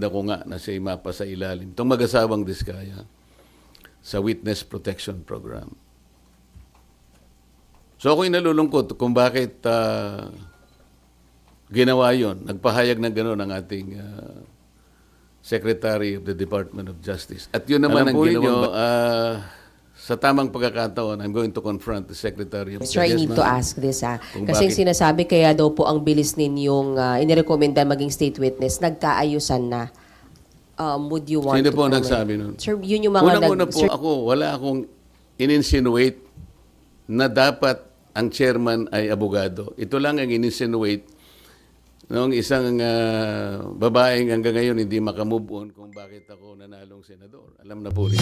Ako nga na siya mapa sa ilalim. Itong mag-asawang Diskaya sa Witness Protection Program. So ako'y nalulungkot kung bakit ginawa yon. Nagpahayag ng gano'n ang ating Secretary of the Department of Justice. At yun naman ang ginawa. Sa tamang pagkakataon, I'm going to confront the Secretary of Justice. Sir, I need to ask this. Kasi sinasabi kaya daw po ang bilis ninyong inirekomenda maging state witness, nagkaayusan na. Would you want Sino to po comment? nagsabi nun? Sir, yun yung mga... Unang-una po ako, wala akong in-insinuate na dapat ang chairman ay abogado. Ito lang ang in-insinuate noong isang babaeng hanggang ngayon hindi makamove on kung bakit ako nanalong senador. Alam na po rin.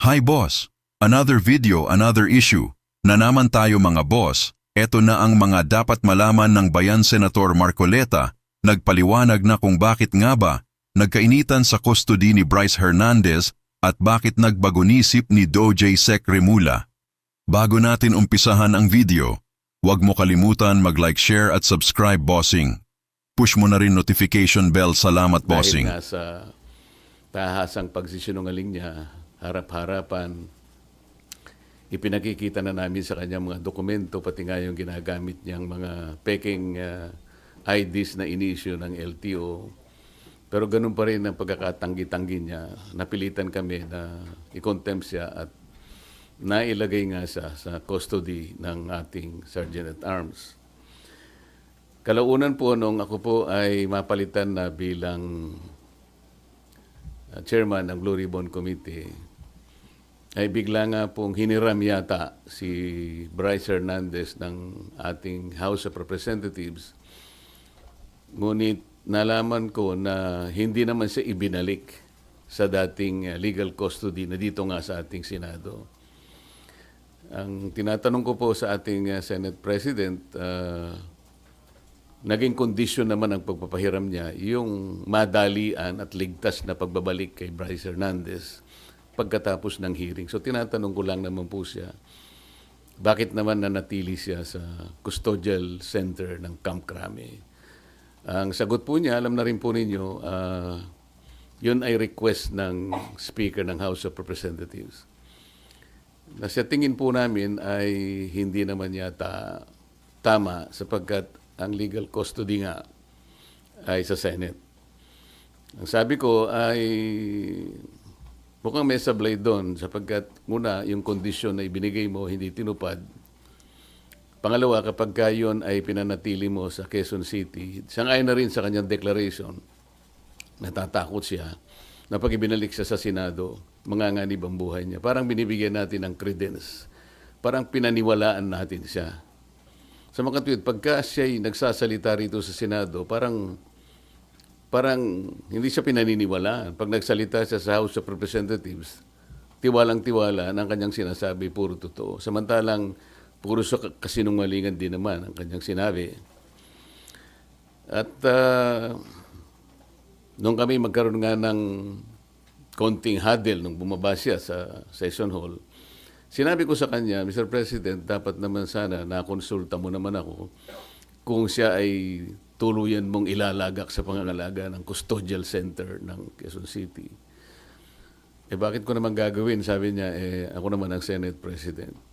Hi boss! Another video, another issue. Na naman tayo mga boss, eto na ang mga dapat malaman ng Bayan Senator Marcoleta, nagpaliwanag na kung bakit nga ba nagkainitan sa custody ni Bryce Hernandez at bakit nagbagonisip ni Doj Sec Remula. Bago natin umpisahan ang video, huwag mo kalimutan mag-like, share at subscribe bossing. Push mo na rin notification bell, salamat bossing. Dahil nga sa tahasang pagsisinungaling niya, harap-harapan, ipinakikita na namin sa kanya mga dokumento, pati nga yung ginagamit niyang mga peking IDs na inisyu ng LTO. Pero ganun pa rin ang pagkakatanggi-tanggi niya. Napilitan kami na i-contempt siya at nailagay nga siya sa custody ng ating Sergeant at Arms. Kalaunan po nung ako po ay mapalitan na bilang chairman ng Blue Ribbon Committee, ay bigla nga pong hiniram yata si Bryce Hernandez ng ating House of Representatives. Ngunit nalaman ko na hindi naman siya ibinalik sa dating legal custody na dito nga sa ating Senado. Ang tinatanong ko po sa ating Senate President, naging kondisyon naman ang pagpapahiram niya yung madalian at ligtas na pagbabalik kay Bryce Hernandez pagkatapos ng hearing. So tinatanong ko lang naman po siya, bakit naman nanatili siya sa custodial center ng Camp Crame? Ang sagot po niya, alam na rin po ninyo, yun ay request ng Speaker ng House of Representatives. Na sa tingin po namin ay hindi naman yata tama sapagkat ang legal custody nga ay sa Senate. Ang sabi ko ay mukhang may sablay doon sapagkat muna yung kondisyon na ibinigay mo hindi tinupad. Pangalawa, kapag yun ay pinanatili mo sa Quezon City, sangayon na rin sa kanyang declaration, natatakot siya na pag ibinalik siya sa Senado, manganganib ang buhay niya. Parang binibigyan natin ng credence. Parang pinaniwalaan natin siya. Sa mga tweet, pagka siya'y nagsasalita rito sa Senado, parang hindi siya pinaniniwalaan. Pag nagsalita siya sa House of Representatives, tiwalang-tiwala ang kanyang sinasabi, puro totoo. Samantalang, puro sa kasinungalingan din naman ang kanyang sinabi. At nung kami magkaroon nga ng konting huddle nung bumaba siya sa session hall, sinabi ko sa kanya, Mr. President, dapat naman sana nakonsulta mo naman ako kung siya ay tuluyan mong ilalagak sa pangangalaga ng custodial center ng Quezon City. Bakit ko naman gagawin? Sabi niya, ako naman ang Senate President.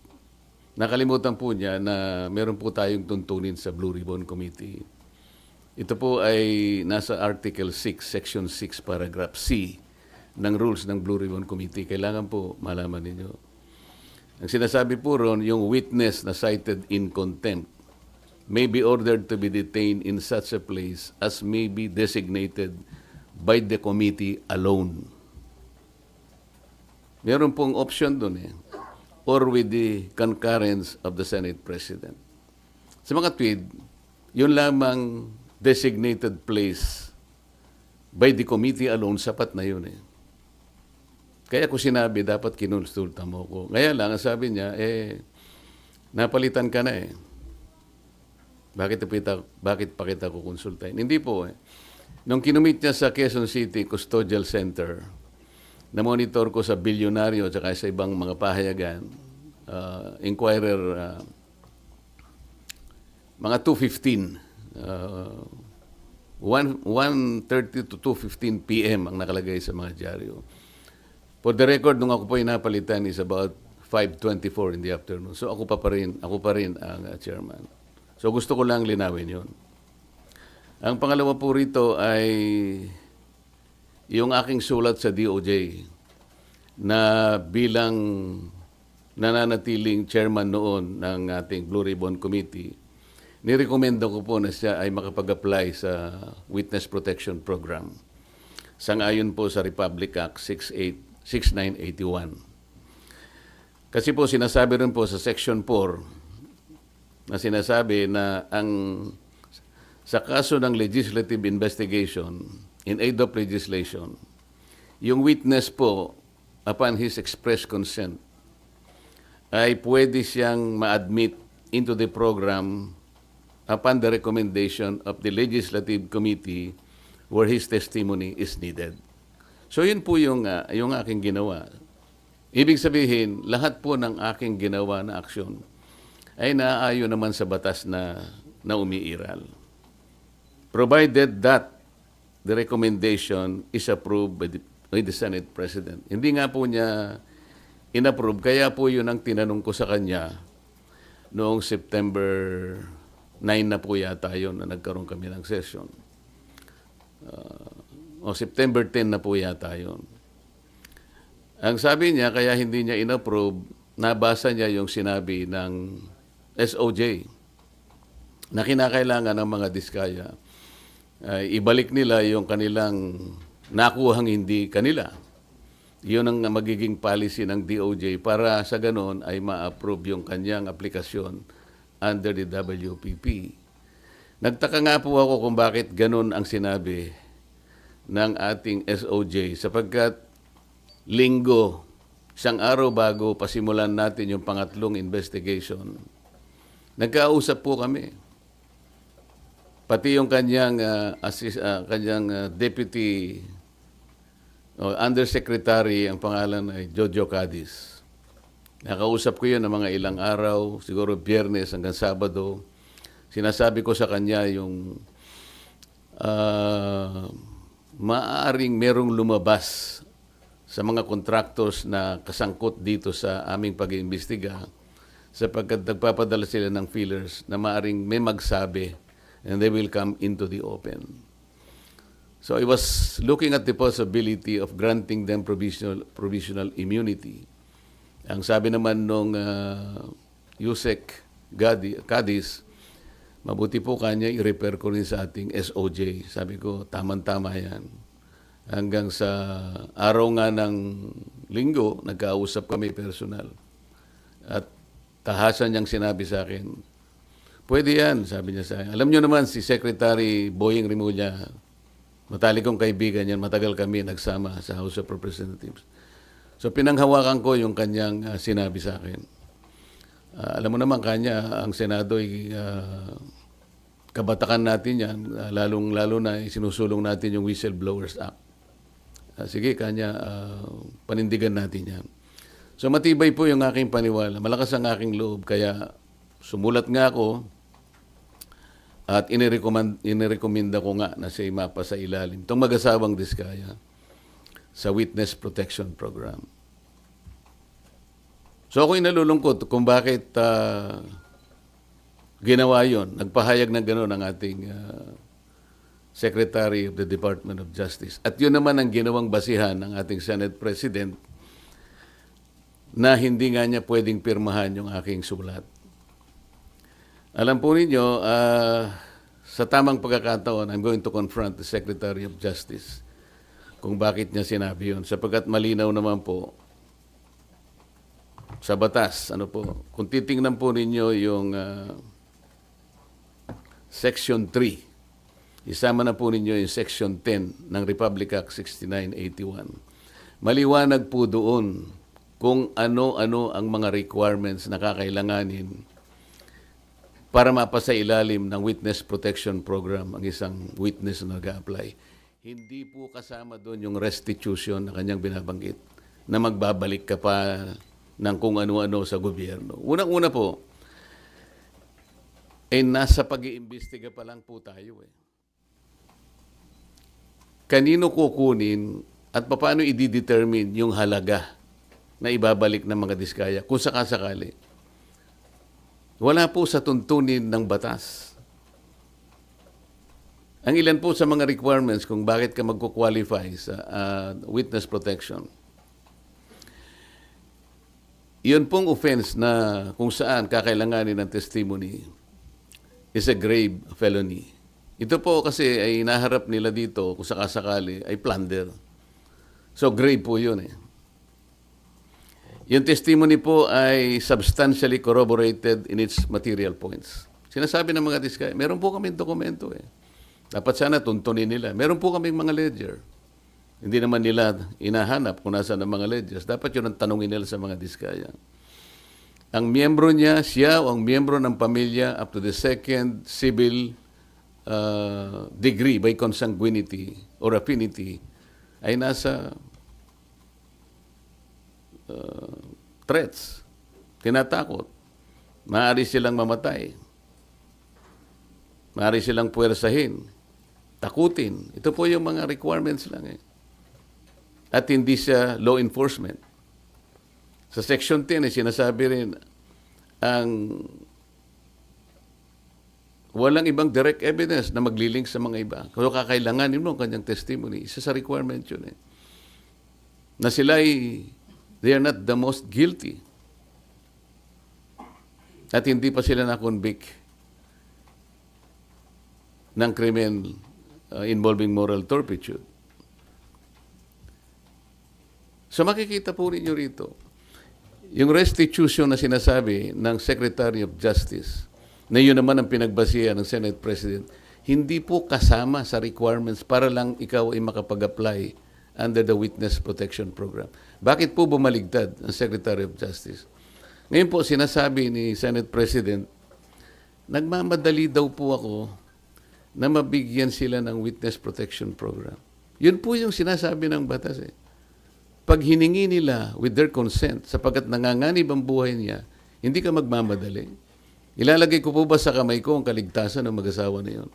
Nakalimutan po niya na meron po tayong tuntunin sa Blue Ribbon Committee. Ito po ay nasa Article 6, Section 6, Paragraph C ng rules ng Blue Ribbon Committee. Kailangan po malaman ninyo. Ang sinasabi po ron, yung witness na cited in contempt may be ordered to be detained in such a place as may be designated by the committee alone. Meron pong option doon or with the concurrence of the Senate President. Sa mga tweed, yun lamang designated place by the committee alone, sapat na yun Kaya ko sinabi, dapat kinonsulta mo ko. Ngayon lang, ang sabi niya, napalitan ka na Bakit pa kita kukonsultahin? Hindi po Nung kinumit niya sa Quezon City Custodial Center, na-monitor ko sa bilyonaryo at sa ibang mga pahayagan, Inquirer mga 2:15. 1:30 to 2:15 p.m. ang nakalagay sa mga dyaryo. For the record, nung ako po napalitan is about 5:24 in the afternoon. So ako pa rin ang chairman. So gusto ko lang linawin 'yon. Ang pangalawa po rito ay yung aking sulat sa DOJ na bilang nananatiling chairman noon ng ating Blue Ribbon Committee, nirekomenda ko po na siya ay makapag-apply sa Witness Protection Program. Sang-ayon po sa Republic Act 6981. Kasi po sinasabi rin po sa Section 4 na sinasabi na sa kaso ng legislative investigation in aid of legislation, yung witness po, upon his express consent, ay pwede siyang ma-admit into the program upon the recommendation of the Legislative Committee where his testimony is needed. So yun po yung aking ginawa. Ibig sabihin, lahat po ng aking ginawa na aksyon ay naaayon naman sa batas na umiiral. Provided that the recommendation is approved by the Senate President. Hindi nga po niya inapprove, kaya po yun ang tinanong ko sa kanya noong September 9 na po yata yun na nagkaroon kami ng session. O September 10 na po yata yun. Ang sabi niya, kaya hindi niya inapprove, nabasa niya yung sinabi ng SOJ na kinakailangan ng mga diskaya ibalik nila yung kanilang nakuhang hindi kanila. Yun ang magiging policy ng DOJ para sa ganon ay ma-approve yung kanyang aplikasyon under the WPP. Nagtaka nga po ako kung bakit ganon ang sinabi ng ating SOJ sapagkat linggo, isang araw bago pasimulan natin yung pangatlong investigation, nagkausap po kami. Pati yung kanyang deputy undersecretary, ang pangalan ay Jojo Cadiz. Nakausap ko yun ng mga ilang araw, siguro Biyernes hanggang Sabado. Sinasabi ko sa kanya yung maaaring merong lumabas sa mga contractors na kasangkot dito sa aming pag-iimbestiga sapagkat nagpapadala sila ng feelers na maaaring may magsabi and they will come into the open. So I was looking at the possibility of granting them provisional immunity. Ang sabi naman nung Yusek Cadiz, mabuti po kanya i-refer ko rin sa ating SOJ. Sabi ko, tama-tama yan. Hanggang sa araw nga ng linggo, nagkausap kami personal. At tahasan niyang sinabi sa akin, pwede yan, sabi niya sa akin. Alam niyo naman, si Secretary Boying Rimulya, matalik kong kaibigan yan, matagal kami nagsama sa House of Representatives. So pinanghawakan ko yung kanyang sinabi sa akin. Alam mo naman kanya, ang Senado ay kabatakan natin yan, lalong-lalo na sinusulong natin yung Whistleblowers Act. Sige kanya, panindigan natin yan. So matibay po yung aking paniwala, malakas ang aking loob, kaya sumulat nga ako at inirekomenda ko nga na siya mapa sa ilalim itong mag-asawang diskaya sa Witness Protection Program. So ako'y nalulungkot kung bakit ginawa yon. Nagpahayag ng gano'n ang ating Secretary of the Department of Justice. At yun naman ang ginawang basihan ng ating Senate President na hindi nga niya pwedeng pirmahan yung aking sulat. Alam po ninyo, sa tamang pagkakataon, I'm going to confront the Secretary of Justice kung bakit niya sinabi yun. Sapagkat malinaw naman po sa batas. Kung titingnan po ninyo yung Section 3, isama na po ninyo yung Section 10 ng Republic Act 6981. Maliwanag po doon kung ano-ano ang mga requirements na kakailanganin para mapasa ilalim ng Witness Protection Program ang isang witness na nag-a-apply. Hindi po kasama doon yung restitution na kanyang binabanggit na magbabalik ka pa ng kung ano-ano sa gobyerno. Unang-una po, ay nasa pag-iimbestiga pa lang po tayo eh. Kanino kukunin at paano i-determine yung halaga na ibabalik ng mga diskaya kung sakasakali? Wala po sa tuntunin ng batas. Ang ilan po sa mga requirements kung bakit ka magko-qualify sa witness protection. Yun pong offense na kung saan kakailanganin ng testimony is a grave felony. Ito po kasi ay naharap nila dito kung sakasakali ay plunder. So grave po yun eh. Yung testimony po ay substantially corroborated in its material points. Sinasabi ng mga diskaya, meron po kaming dokumento eh. Dapat sana tuntunin nila. Meron po kaming mga ledger. Hindi naman nila inahanap kung nasa ng mga ledgers. Dapat yun ang tanungin nila sa mga diskaya. Ang miyembro niya, siya o ang miyembro ng pamilya up to the second civil degree by consanguinity or affinity ay nasa threats, tinatakot. Maaari silang mamatay. Maaari silang puwersahin, takutin. Ito po yung mga requirements lang eh. At hindi siya law enforcement. Sa Section 10 ay sinasabi rin ang walang ibang direct evidence na maglilink sa mga iba. Kung kakailanganin mo ang kanyang testimony, isa sa requirement yun eh. Na sila ay they are not the most guilty. At hindi pa sila na-convict ng krimen involving moral turpitude. So makikita po rin nyo rito, yung restitution na sinasabi ng Secretary of Justice, na yun naman ang pinagbasihan ng Senate President, hindi po kasama sa requirements para lang ikaw ay makapag-apply under the Witness Protection Program. Bakit po bumaligtad ang Secretary of Justice? Ngayon po, sinasabi ni Senate President, nagmamadali daw po ako na mabigyan sila ng Witness Protection Program. Yun po yung sinasabi ng batas eh. Pag hiningi nila with their consent, sapagkat nanganganib ang buhay niya, hindi ka magmamadali. Ilalagay ko po ba sa kamay ko ang kaligtasan ng mag-asawa na yun?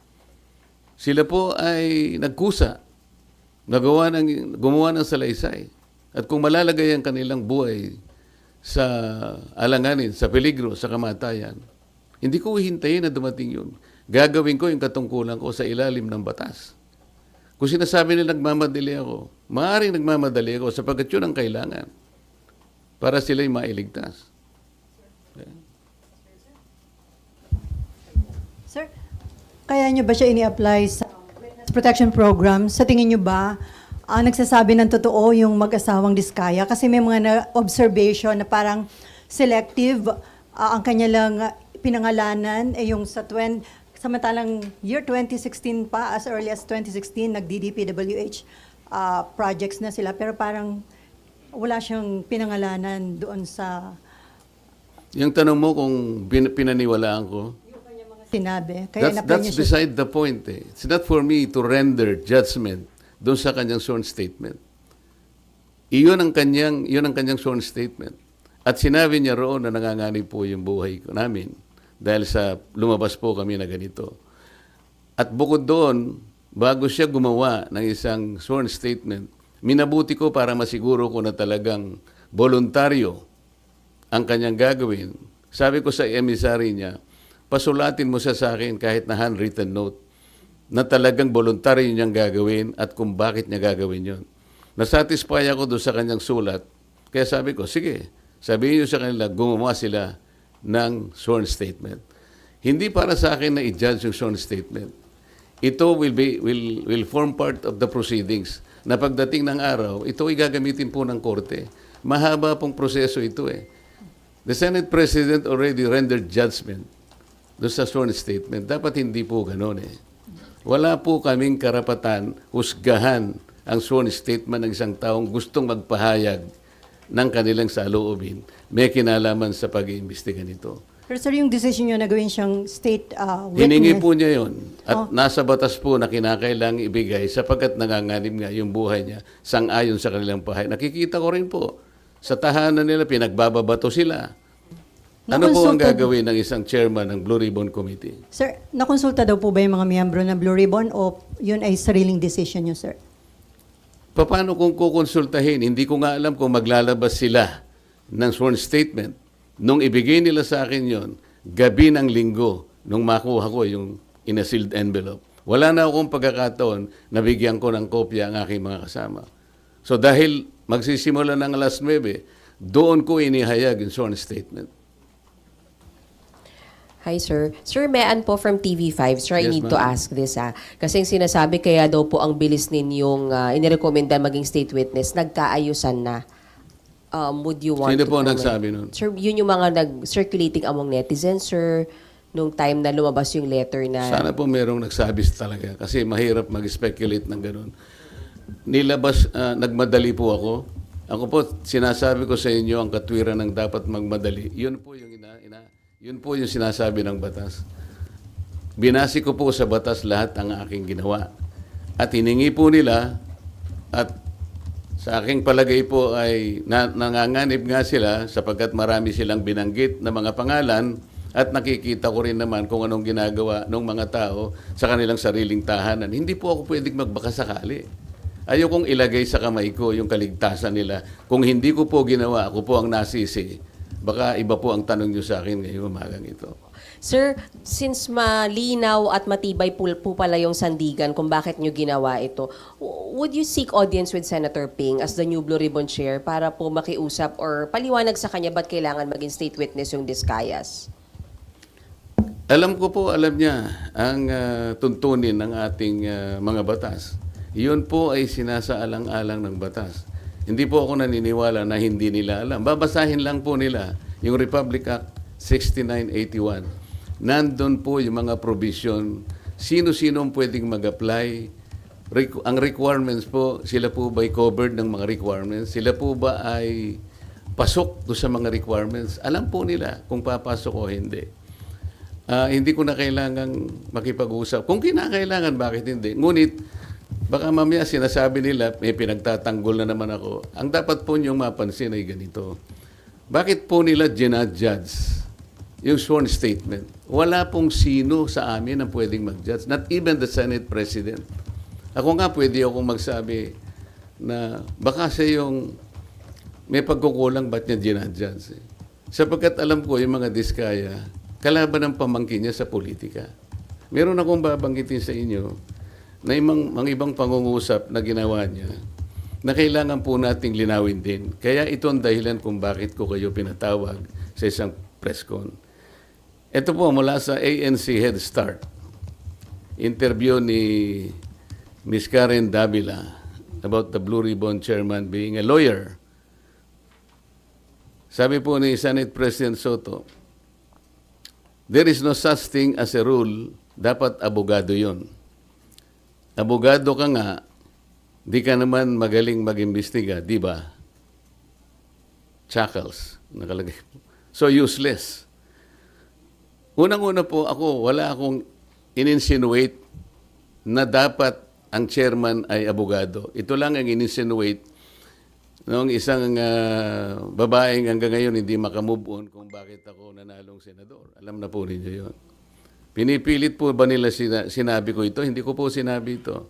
Sila po ay nagkusa, gumawa ng salaysay. At kung malalagay ang kanilang buhay sa alanganin, sa peligro, sa kamatayan, hindi ko hihintayin na dumating yun. Gagawin ko yung katungkulan ko sa ilalim ng batas. Kung sinasabi nila nagmamadali ako, maaaring nagmamadali ako sapagkat yun ang kailangan para sila'y mailigtas. Okay. Sir, kaya nyo ba siya ini-apply sa Witness Protection Program? Sa tingin nyo ba, nagsasabi ng totoo yung mag-asawang diskaya? Kasi may mga observation na parang selective ang kanya lang pinangalanan, yung samantalang year 2016 pa, as early as 2016, nag-DDPWH projects na sila, pero parang wala siyang pinangalanan doon sa... Yung tanong mo kung pinaniwalaan ko, sinabi. Kaya that's beside the point eh. It's not for me to render judgment doon sa kanyang sworn statement. Iyon ang kanyang sworn statement. At sinabi niya roon na nanganganib po yung buhay ko namin dahil sa lumabas po kami na ganito. At bukod doon, bago siya gumawa ng isang sworn statement, minabuti ko para masiguro ko na talagang voluntaryo ang kanyang gagawin. Sabi ko sa emissary niya, pasulatin mo siya sa akin kahit na handwritten note na talagang voluntaryo niyang gagawin at kung bakit niya gagawin yon. Nasatisfy ako doon sa kanyang sulat. Kaya sabi ko, sige, sabihin niyo sa kanila, gumawa sila ng sworn statement. Hindi para sa akin na i-judge yung sworn statement. Ito will form part of the proceedings na pagdating ng araw, ito ay gagamitin po ng korte. Mahaba pong proseso ito eh. The Senate President already rendered judgment doon sa sworn statement. Dapat hindi po gano'n eh. Wala po kaming karapatan husgahan ang sworn statement ng isang taong gustong magpahayag ng kanilang saloobin. May kinalaman sa pag-iimbestiga nito. Pero sir, yung decision nyo na gawin siyang state witness... Hiningi po niya yon. At nasa batas po na kinakailangang ibigay sapagkat nanganganib nga yung buhay niya sang-ayon sa kanilang pahay. Nakikita ko rin po, sa tahanan nila, pinagbababato sila. Ano po ang Nakonsulta- gagawin ng isang chairman ng Blue Ribbon Committee? Sir, nakonsulta daw po ba yung mga miyembro ng Blue Ribbon o yun ay sariling decision nyo, sir? Paano kung kukonsultahin? Hindi ko nga alam kung maglalabas sila ng sworn statement. Nung ibigay nila sa akin yon, gabi ng linggo, nung makuha ko yung in a sealed envelope, wala na akong pagkakataon na bigyan ko ng kopya ang aking mga kasama. So dahil magsisimula ng alas 9, doon ko inihayag yung sworn statement. Hi, sir. Sir, Mean po from TV5. Sir, I Yes, need to ma'am. ask this. Kasi yung sinasabi, kaya daw po ang bilis ninyong inirekomenda maging state witness, nagkaayusan na. Would you want Sino to po comment? nagsabi nun? Sir, yun yung mga nag-circulating among netizens, sir, nung time na lumabas yung letter na... Sana po merong nagsabi talaga kasi mahirap mag-speculate ng ganun. Nilabas, nagmadali po ako. Ako po, sinasabi ko sa inyo ang katwiran ng dapat magmadali. Yun po yung yun po yung sinasabi ng batas. Binasi ko po sa batas lahat ang aking ginawa. At hiningi po nila at sa aking palagay po ay nanganganib nga sila sapagkat marami silang binanggit na mga pangalan at nakikita ko rin naman kung anong ginagawa ng mga tao sa kanilang sariling tahanan. Hindi po ako pwedeng magbakasakali. Ayokong ilagay sa kamay ko yung kaligtasan nila. Kung hindi ko po ginawa, ako po ang nasisi. Baka iba po ang tanong nyo sa akin ngayong umagang ito. Sir, since malinaw at matibay po pala yung sandigan kung bakit nyo ginawa ito, would you seek audience with Senator Ping as the new Blue Ribbon Chair para po makiusap or paliwanag sa kanya ba't kailangan maging state witness yung Discayas? Alam ko po, alam niya ang tuntunin ng ating mga batas. Iyon po ay sinasaalang-alang ng batas. Hindi po ako naniniwala na hindi nila alam. Babasahin lang po nila yung Republic Act 6981. Nandun po yung mga provision. Sino-sino ang pwedeng mag-apply. Ang requirements po, sila po ba ay covered ng mga requirements? Sila po ba ay pasok do sa mga requirements? Alam po nila kung papasok o hindi. Hindi ko na kailangang makipag-usap. Kung kinakailangan, bakit hindi? Ngunit, baka mamaya sinasabi nila, may pinagtatanggol na naman ako. Ang dapat po niyong mapansin ay ganito. Bakit po nila ginadjudge yung sworn statement? Wala pong sino sa amin ang pwedeng mag-judge. Not even the Senate President. Ako nga pwede akong magsabi na baka siya yung may pagkukulang ba't niya ginadjudge. Sapagkat alam ko yung mga diskaya, kalaban ng pamangkin niya sa politika. Meron akong babanggitin sa inyo na mga ibang pangungusap na ginawa niya na kailangan po nating linawin din. Kaya ito ang dahilan kung bakit ko kayo pinatawag sa isang press con. Ito po mula sa ANC Head Start. Interview ni Ms. Karen Davila about the Blue Ribbon Chairman being a lawyer. Sabi po ni Senate President Soto, there is no such thing as a rule, dapat abogado yon. Abogado ka nga, di ka naman magaling mag-imbestiga, di ba? Chuckles, nakalagay po. So useless. Unang-una po ako, wala akong in-insinuate na dapat ang chairman ay abogado. Ito lang ang in-insinuate noong isang babaeng hanggang ngayon hindi makamove on kung bakit ako nanalong senador. Alam na po ninyo yun. Pinipilit po ba nila sinabi ko ito? Hindi ko po sinabi ito.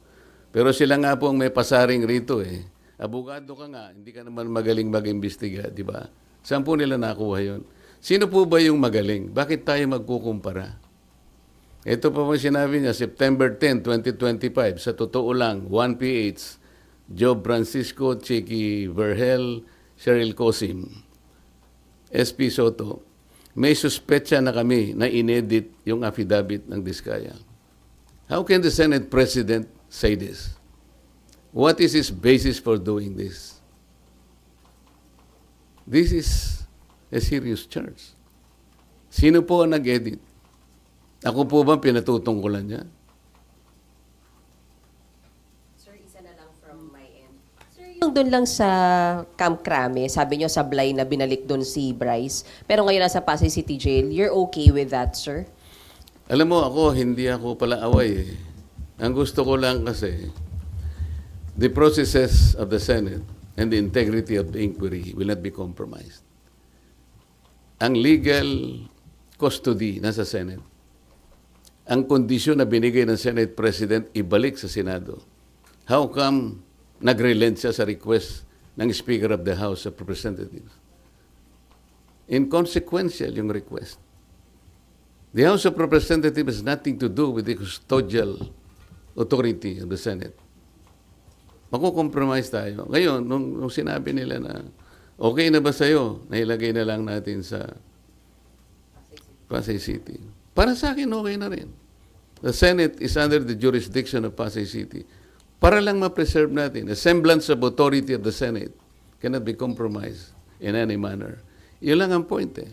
Pero sila nga po ang may pasaring rito eh. Abogado ka nga, hindi ka naman magaling mag-imbestiga, di ba? Saan po nila nakuha yun? Sino po ba yung magaling? Bakit tayo magkukumpara? Ito pa po sinabi niya, September 10, 2025, sa totoo lang, 1PH, Job Francisco, Chicky Vergel, Cheryl Cosim, SP Soto, may suspetsa na kami na inedit yung affidavit ng Diskaya. How can the Senate President say this? What is his basis for doing this? This is a serious charge. Sino po ang nag-edit? Ako po ba pinatutungkulan niya? Sir, isa na lang from my end. Sir, yung doon lang sa Camp Crame, sabi nyo sablay na binalik doon si Bryce, pero ngayon nasa Pasay City Jail, you're okay with that, sir? Alam mo ako, hindi ako pala away eh. Ang gusto ko lang kasi, the processes of the Senate and the integrity of the inquiry will not be compromised. ang legal custody nasa Senate. Ang kondisyon na binigay ng Senate President, ibalik sa Senado. How come nag-relent siya sa request ng Speaker of the House of Representatives? Inconsequential yung request. The House of Representatives has nothing to do with the custodial authority of the Senate. Makukompromise tayo. Ngayon, nung sinabi nila na okay na ba sa'yo, nailagay na lang natin sa Pasay City. Para sa akin, okay na rin. The Senate is under the jurisdiction of Pasay City. Para lang ma-preserve natin, a semblance of authority of the Senate cannot be compromised in any manner. Yun lang ang point eh.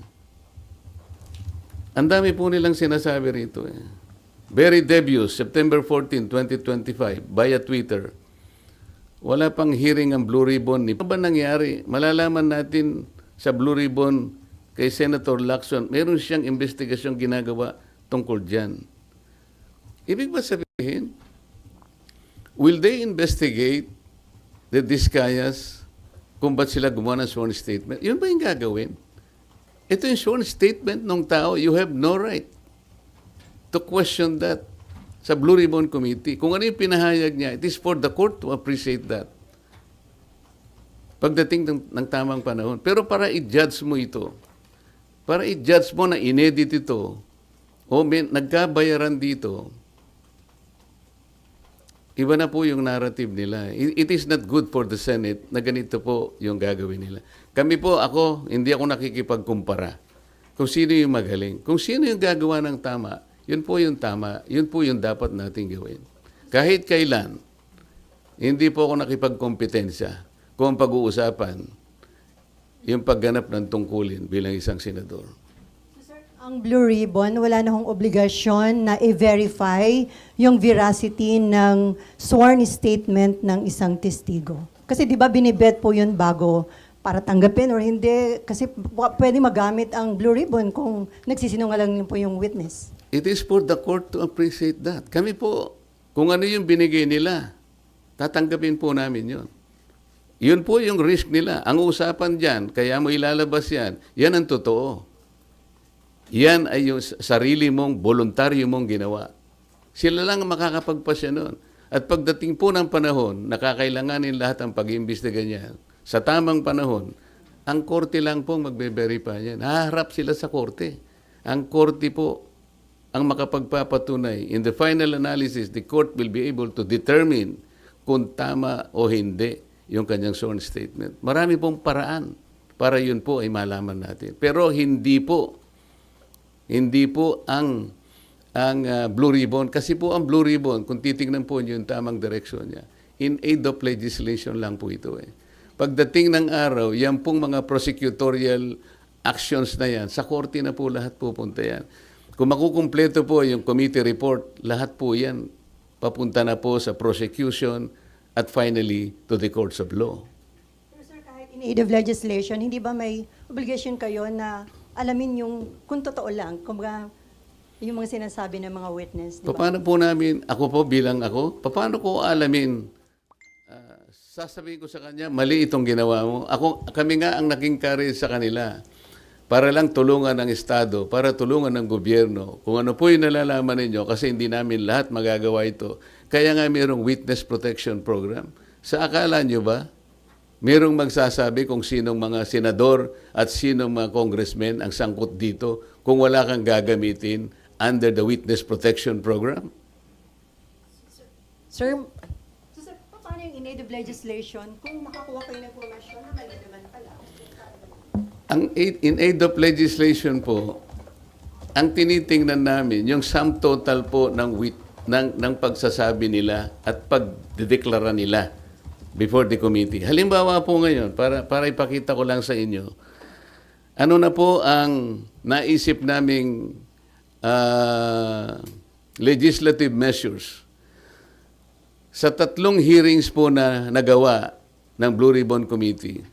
Ang dami po nilang sinasabi rito eh. Very debuts, September 14, 2025, via Twitter. Wala pang hearing ang Blue Ribbon. Ano ba nangyari? Malalaman natin sa Blue Ribbon kay Senator Lacson, meron siyang investigasyong ginagawa tungkol dyan. Ibig ba sabihin, will they investigate the Discayas kung ba't sila gumawa ng sworn statement? Yun ba yung gagawin? Ito yung sworn statement ng tao. You have no right to question that sa Blue Ribbon Committee. Kung ano yung pinahayag niya, it is for the court to appreciate that. Pagdating ng tamang panahon. Pero para i-judge mo ito, para i-judge mo na inedit ito, o nagkabayaran dito, iba na po yung narrative nila. It is not good for the Senate na ganito po yung gagawin nila. Kami po, hindi ako nakikipagkumpara kung sino yung magaling. Kung sino yung gagawa ng tama, yun po yung tama, yun po yung dapat nating gawin. Kahit kailan, hindi po ako nakipagkompetensya kung ang pag-uusapan yung pagganap ng tungkulin bilang isang senador. Ang Blue Ribbon, wala na hong obligasyon na i-verify yung veracity ng sworn statement ng isang testigo. Kasi di ba binibet po yun bago para tanggapin or hindi? Kasi pwede magamit ang Blue Ribbon kung nagsisinungaling po yung witness. It is for the court to appreciate that. Kami po, kung ano yung binigay nila, tatanggapin po namin yun. Yun po yung risk nila. Ang usapan dyan, kaya mo ilalabas yan, yan ang totoo. Yan ay yung sarili mong, voluntaryo mong ginawa. Sila lang ang makakapagpasya nun. At pagdating po ng panahon, nakakailanganin lahat ang pag-iimbestiga niyan. Sa tamang panahon, ang korte lang po magbe-verify yan. Haharap sila sa korte. Ang korte po ang makapagpapatunay. In the final analysis, the court will be able to determine kung tama o hindi yung kanyang sworn statement. Marami pong paraan para yun po ay malaman natin. Pero hindi po ang Blue Ribbon. Kasi po ang Blue Ribbon, kung titingnan po niyo yung tamang direksyon niya, in aid of legislation lang po ito eh. Pagdating ng araw, yan pong mga prosecutorial actions na yan, sa korte na po lahat pupunta yan. Kung makukumpleto po yung committee report, lahat po yan papunta na po sa prosecution at finally to the courts of law. Pero sir, kahit in aid of legislation, hindi ba may obligation kayo na alamin yung kung totoo lang, kumbaga yung mga sinasabi ng mga witness, di ba? Paano po namin, paano ko alamin? Sasabihin ko sa kanya, mali itong ginawa mo. Kami nga ang naging courage sa kanila para lang tulungan ng Estado, para tulungan ng gobyerno. Kung ano po yung nalalaman ninyo, kasi hindi namin lahat magagawa ito. Kaya nga mayroong witness protection program. Sa akala nyo ba, mayroong magsasabi kung sinong mga senador at sinong mga congressmen ang sangkot dito kung wala kang gagamitin under the witness protection program? Sir, So sir, paano yung in aid of legislation kung makakuha kayo ng informasyon na mali naman pala? Ang in aid of legislation po, ang tinitingnan namin, yung sum total po ng pagsasabi nila at pagdedeklara nila before the committee. Halimbawa po ngayon, para ipakita ko lang sa inyo, ano na po ang naisip naming legislative measures. Sa 3 hearings po na nagawa ng Blue Ribbon Committee,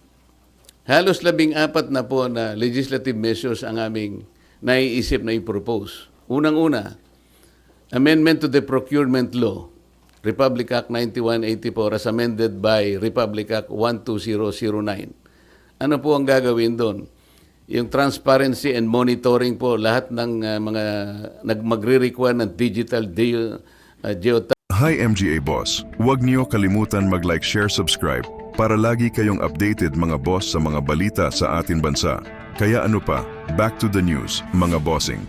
halos 14 na po na legislative measures ang aming naiisip na i-propose. Unang-una, amendment to the Procurement Law, Republic Act 9184 as amended by Republic Act 12009. Ano po ang gagawin doon? yung transparency and monitoring po, lahat ng mga magre-require ng digital geotag. Hi MGA Boss, huwag niyo kalimutan mag-like, share, subscribe para lagi kayong updated mga boss sa mga balita sa ating bansa. Kaya ano pa, back to the news, mga bossing.